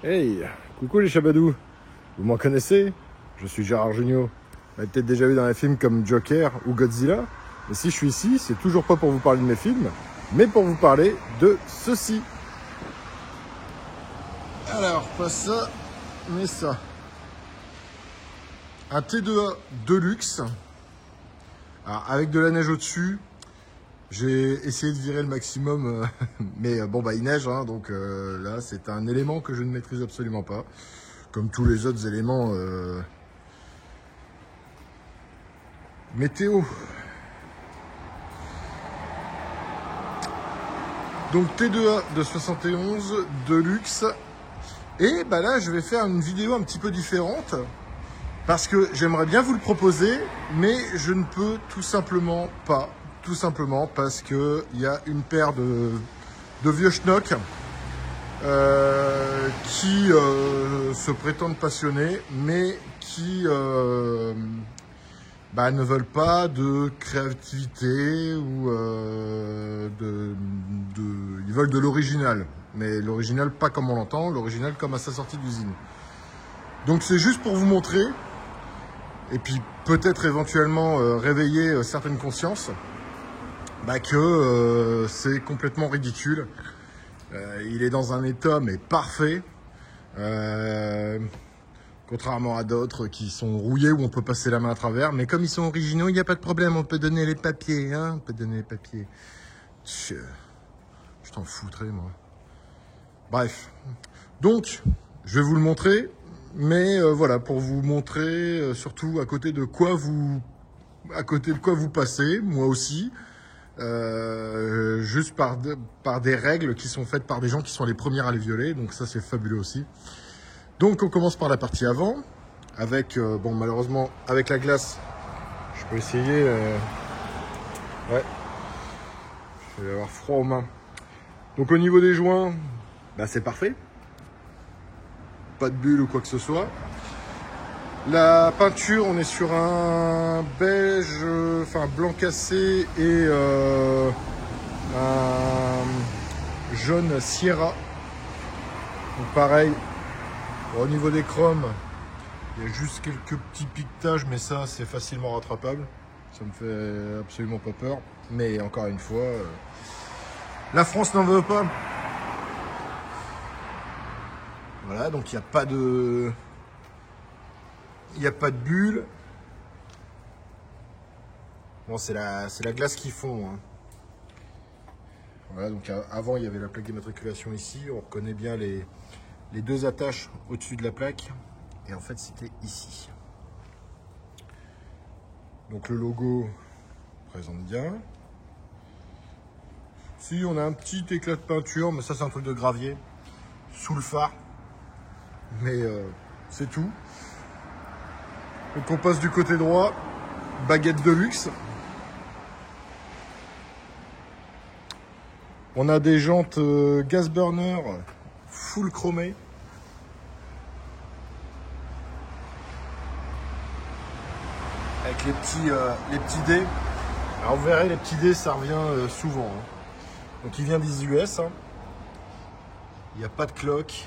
Hey, coucou les chabadous. Vous m'en connaissez? Je suis Gérard Jugnot. Vous m'avez peut-être déjà vu dans des films comme Joker ou Godzilla. Mais si je suis ici, c'est toujours pas pour vous parler de mes films, mais pour vous parler de ceci. Alors, pas ça, mais ça. Un T2A de luxe. Alors, avec de la neige au-dessus. J'ai essayé de virer le maximum, mais bon bah il neige, hein, donc là c'est un élément que je ne maîtrise absolument pas, comme tous les autres éléments météo. Donc T2A de 71 de luxe, et bah là je vais faire une vidéo un petit peu différente, parce que j'aimerais bien vous le proposer, mais je ne peux tout simplement pas. Tout simplement parce qu'il y a une paire de vieux schnocks qui se prétendent passionnés, mais qui ne veulent pas de créativité ou ils veulent de l'original. Mais l'original pas comme on l'entend, l'original comme à sa sortie d'usine. Donc c'est juste pour vous montrer, et puis peut-être éventuellement réveiller certaines consciences, que c'est complètement ridicule. Il est dans un état mais parfait, contrairement à d'autres qui sont rouillés où on peut passer la main à travers. Mais comme ils sont originaux, il n'y a pas de problème, on peut donner les papiers, hein, on peut donner les papiers. Je t'en foutrais, moi. Bref, donc je vais vous le montrer, mais voilà, pour vous montrer surtout à côté de quoi vous passez, moi aussi. Juste par des règles qui sont faites par des gens qui sont les premiers à les violer, donc ça c'est fabuleux aussi. Donc on commence par la partie avant, avec, bon malheureusement avec la glace, je peux essayer, ouais, je vais avoir froid aux mains. Donc au niveau des joints, c'est parfait, pas de bulles ou quoi que ce soit. La peinture, on est sur un beige, enfin blanc cassé et un jaune Sierra. Donc pareil, au niveau des chromes, il y a juste quelques petits piquetages, mais ça c'est facilement rattrapable. Ça me fait absolument pas peur. Mais encore une fois, la France n'en veut pas. Voilà, donc il n'y a pas de... Il n'y a pas de bulle. Bon, c'est la glace qui fond. Hein. Voilà, donc avant, il y avait la plaque d'immatriculation ici. On reconnaît bien les deux attaches au-dessus de la plaque. Et en fait, c'était ici. Donc le logo présente bien. Si, on a un petit éclat de peinture, mais ça, c'est un truc de gravier. Sous le phare. Mais c'est tout. Donc on passe du côté droit, baguette de luxe. On a des jantes gas burner full chromées. Avec les petits dés. Alors vous verrez, les petits dés, ça revient souvent. Hein. Donc il vient des US. Hein. Il n'y a pas de cloque.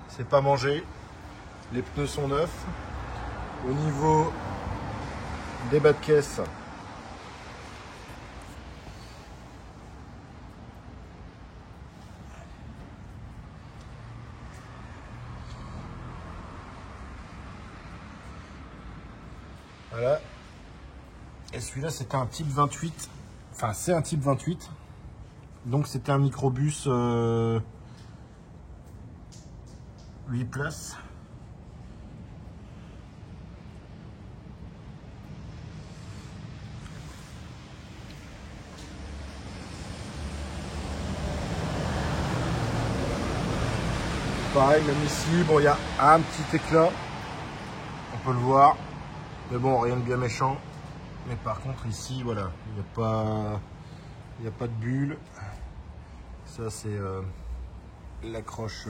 C'est pas mangé. Les pneus sont neufs. Au niveau des bas de caisse, voilà. Et celui-là, c'était un type 28. Enfin, c'est un type 28. Donc, c'était un microbus 8 places. Pareil, même ici, bon, il y a un petit éclat. On peut le voir. Mais bon, rien de bien méchant. Mais par contre, ici, voilà, il n'y a pas de bulle. Ça, c'est l'accroche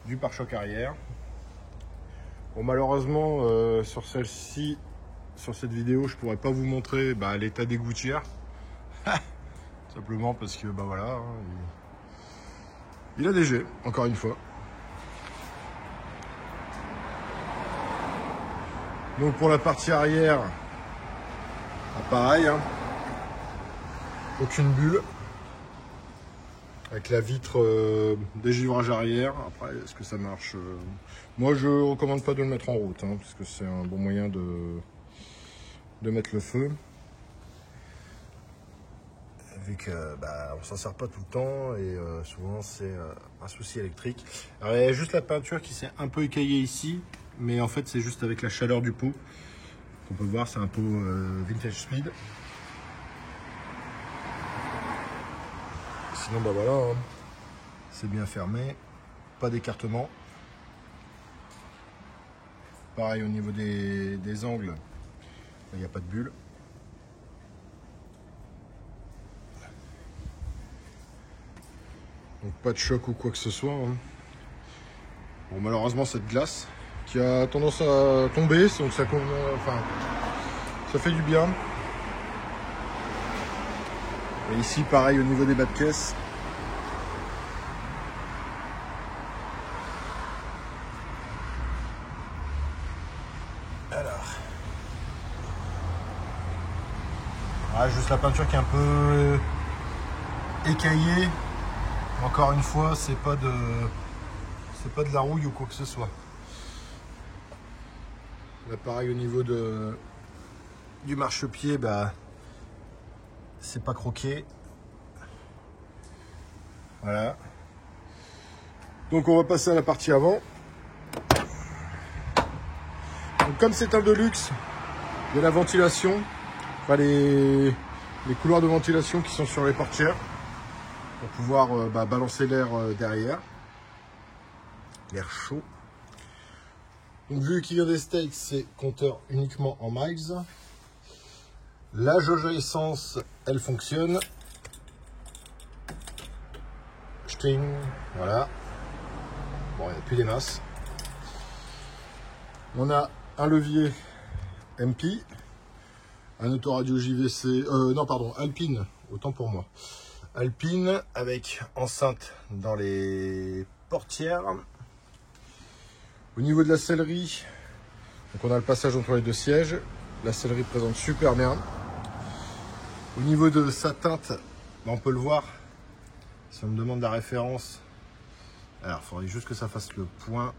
du pare-choc arrière. Bon, malheureusement, sur celle-ci, sur cette vidéo, je pourrais pas vous montrer l'état des gouttières. Simplement parce que, voilà, hein, il a des jets, encore une fois. Donc pour la partie arrière, pareil, hein. Aucune bulle. Avec la vitre dégivrage arrière. Après, est-ce que ça marche? Moi, je ne recommande pas de le mettre en route, hein, parce que c'est un bon moyen de mettre le feu. Vu que on s'en sert pas tout le temps et souvent c'est un souci électrique. Alors il y a juste la peinture qui s'est un peu écaillée ici, mais en fait c'est juste avec la chaleur du pot. On peut voir, c'est un pot vintage speed. Sinon voilà, hein, c'est bien fermé, pas d'écartement. Pareil au niveau des angles, il n'y a pas de bulle. Donc pas de choc ou quoi que ce soit. Hein. Bon, malheureusement cette glace qui a tendance à tomber, donc ça fait du bien. Et ici pareil au niveau des bas de caisse. Alors. Ah, juste la peinture qui est un peu écaillée. Encore une fois, c'est pas de la rouille ou quoi que ce soit. Là, pareil au niveau du marchepied, c'est pas croqué. Voilà. Donc on va passer à la partie avant. Donc, comme c'est un Deluxe, il y a la ventilation, enfin les couloirs de ventilation qui sont sur les portières. Pour pouvoir balancer l'air derrière, l'air chaud. Donc vu qu'il vient des States, c'est compteur uniquement en miles. La jauge à essence, elle fonctionne. Sting, voilà. Bon, il n'y a plus des masses. On a un levier MP, un autoradio JVC, non pardon, Alpine, autant pour moi. Alpine avec enceinte dans les portières. Au niveau de la sellerie, donc on a le passage entre les deux sièges. La sellerie présente super bien. Au niveau de sa teinte, on peut le voir. Si on me demande la référence, alors il faudrait juste que ça fasse le point.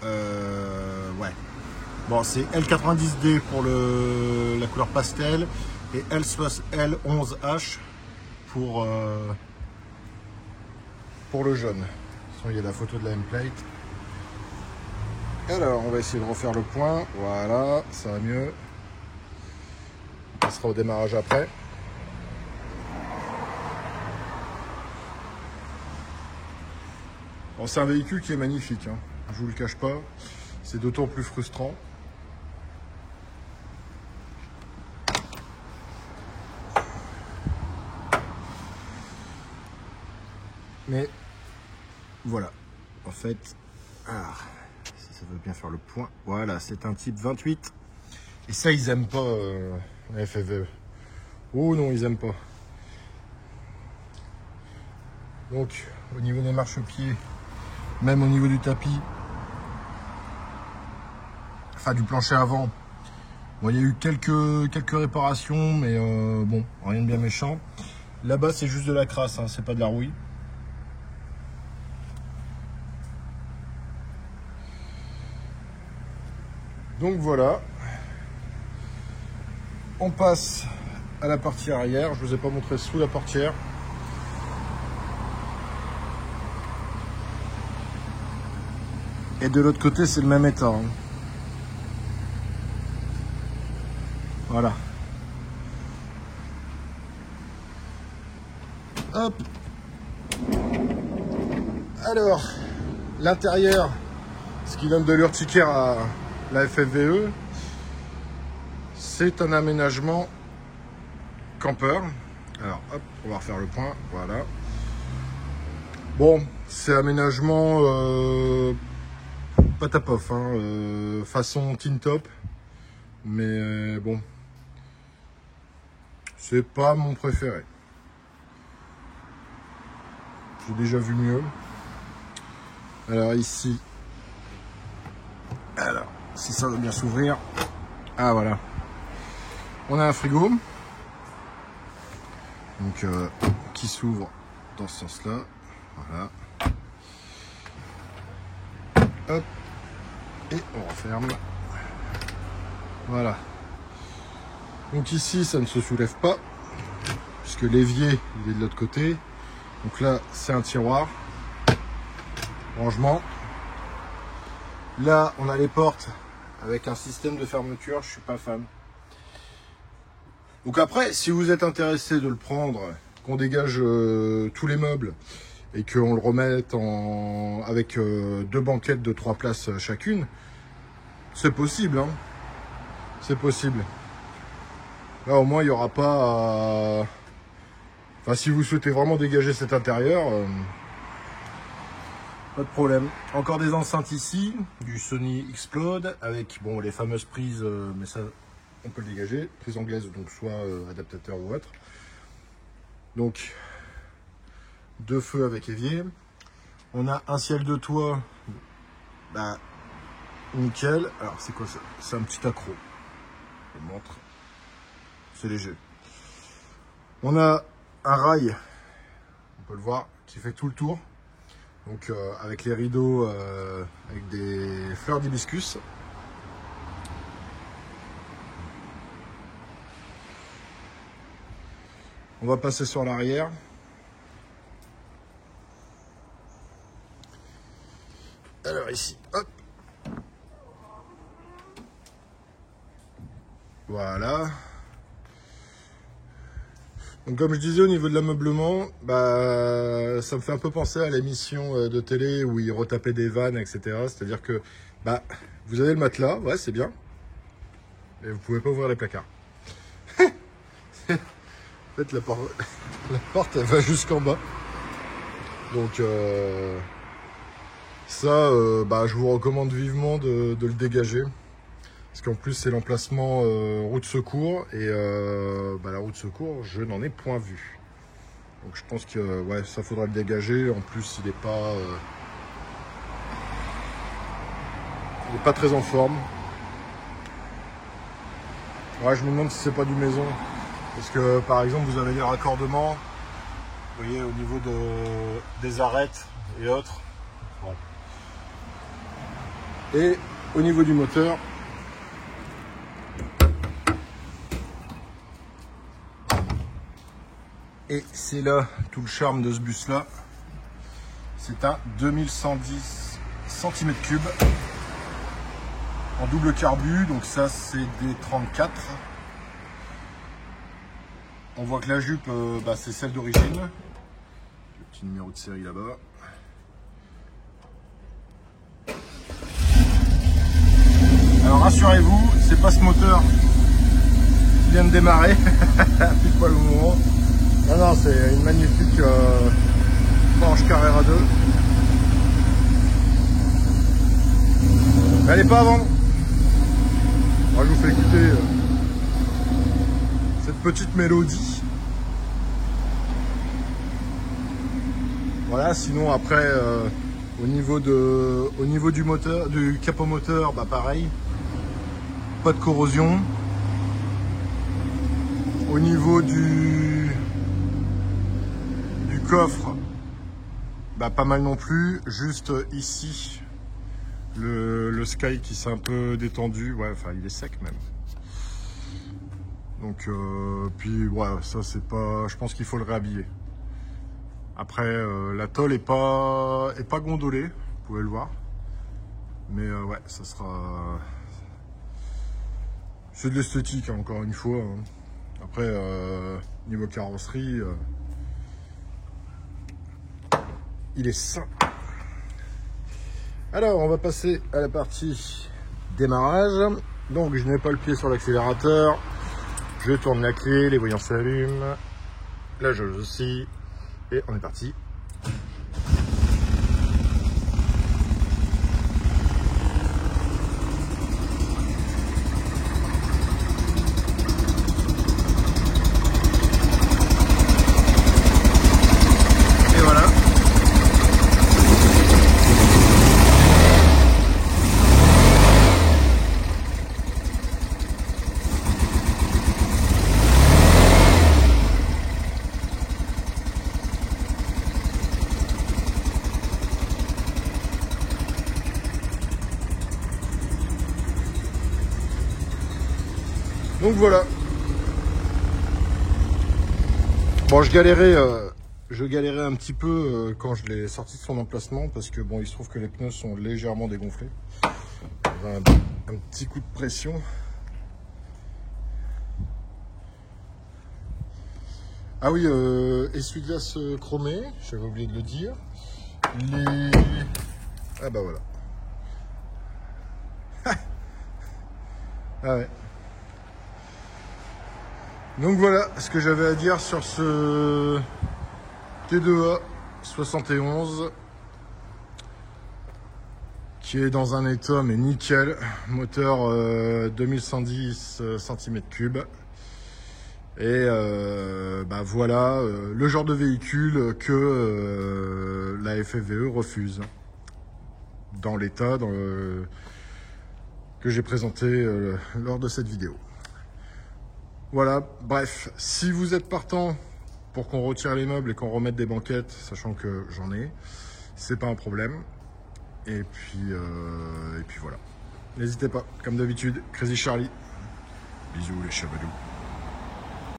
Ouais. Bon, c'est L90D pour la couleur pastel. Et L11H pour le jaune. Il y a la photo de la M-Plate. Alors, on va essayer de refaire le point. Voilà, ça va mieux. On passera au démarrage après. Bon, c'est un véhicule qui est magnifique, hein. Je vous le cache pas. C'est d'autant plus frustrant. Mais voilà, en fait, si ça veut bien faire le point, voilà, c'est un type 28. Et ça, ils aiment pas la FFVE. Oh non, ils aiment pas. Donc, au niveau des marchepieds, même au niveau du tapis, enfin du plancher avant, bon, il y a eu quelques réparations, mais bon, rien de bien méchant. Là-bas, c'est juste de la crasse, hein, c'est pas de la rouille. Donc voilà, on passe à la partie arrière. Je ne vous ai pas montré sous la portière. Et de l'autre côté, c'est le même état. Hein. Voilà. Hop. Alors, l'intérieur, ce qui donne de l'urticaire à la FFVE, c'est un aménagement camper. Alors, hop, on va refaire le point. Voilà. Bon, c'est aménagement pas tapof, hein, façon tin top. Mais bon, c'est pas mon préféré. J'ai déjà vu mieux. Alors ici, si ça veut bien s'ouvrir. Ah voilà. On a un frigo. Donc qui s'ouvre dans ce sens-là. Voilà. Hop. Et on referme. Voilà. Donc ici, ça ne se soulève pas, puisque l'évier, il est de l'autre côté. Donc là, c'est un tiroir. Rangement. Là, on a les portes avec un système de fermeture. Je suis pas fan. Donc après, si vous êtes intéressé de le prendre, qu'on dégage tous les meubles et qu'on le remette avec 2 banquettes de 3 places chacune, c'est possible, hein. C'est possible. Là, au moins, il n'y aura pas... Enfin, si vous souhaitez vraiment dégager cet intérieur, pas de problème. Encore des enceintes ici, du Sony Explode, avec bon, les fameuses prises, mais ça, on peut le dégager. Prise anglaise, donc soit adaptateur ou autre. Donc, 2 feux avec évier. On a un ciel de toit, bah, nickel. Alors, c'est quoi ça? C'est un petit accro. Je vous montre. C'est léger. On a un rail, on peut le voir, qui fait tout le tour. Donc avec les rideaux, avec des fleurs d'hibiscus. On va passer sur l'arrière. Alors ici, hop. Voilà. Donc comme je disais, au niveau de l'ameublement, bah, ça me fait un peu penser à l'émission de télé où ils retapaient des vannes, etc. C'est-à-dire que bah, vous avez le matelas, ouais, c'est bien, et vous pouvez pas ouvrir les placards. En fait, la porte elle va jusqu'en bas. Donc ça, bah, je vous recommande vivement de le dégager. Parce qu'en plus, c'est l'emplacement route secours. Et bah, la route secours, je n'en ai point vu. Donc je pense que ouais, ça faudra le dégager. En plus, il n'est pas très en forme. Ouais, je me demande si c'est pas du maison. Parce que par exemple, vous avez les raccordements. Vous voyez, au niveau des arêtes et autres. Bon. Et au niveau du moteur, et c'est là tout le charme de ce bus là, c'est un 2110 cm3 en double carbu, donc ça c'est des 34. On voit que la jupe bah, c'est celle d'origine, le petit numéro de série là-bas. Alors rassurez-vous, c'est pas ce moteur qui vient de démarrer, puis pas le moment. Non, non, c'est une magnifique Porsche Carrera 2. Elle n'est pas à vendre. Moi, je vous fais écouter cette petite mélodie. Voilà, sinon après, au niveau du moteur, du capot moteur, bah pareil. Pas de corrosion. Au niveau du coffre, bah pas mal non plus, juste ici le sky qui s'est un peu détendu, ouais, enfin il est sec même. Donc puis ouais, ça c'est pas, je pense qu'il faut le réhabiller. Après la tôle est pas gondolée, vous pouvez le voir, mais ouais, ça sera, c'est de l'esthétique hein, encore une fois hein. Après niveau carrosserie, il est sain. Alors, on va passer à la partie démarrage. Donc, je n'ai pas le pied sur l'accélérateur. Je tourne la clé, les voyants s'allument. La jauge aussi. Et on est parti. Donc voilà. Bon, je galérais un petit peu quand je l'ai sorti de son emplacement parce que bon, il se trouve que les pneus sont légèrement dégonflés. Un petit coup de pression. Ah oui, essuie-glace chromé, j'avais oublié de le dire. Ah bah voilà. Ah ouais. Donc voilà ce que j'avais à dire sur ce T2A 71 qui est dans un état mais nickel. Moteur 2110 cm3. Et bah voilà le genre de véhicule que la FFVE refuse dans l'état que j'ai présenté lors de cette vidéo. Voilà, bref, si vous êtes partant pour qu'on retire les meubles et qu'on remette des banquettes, sachant que j'en ai, c'est pas un problème. Et puis voilà. N'hésitez pas, comme d'habitude, Crazy Charlie. Bisous les chevalous.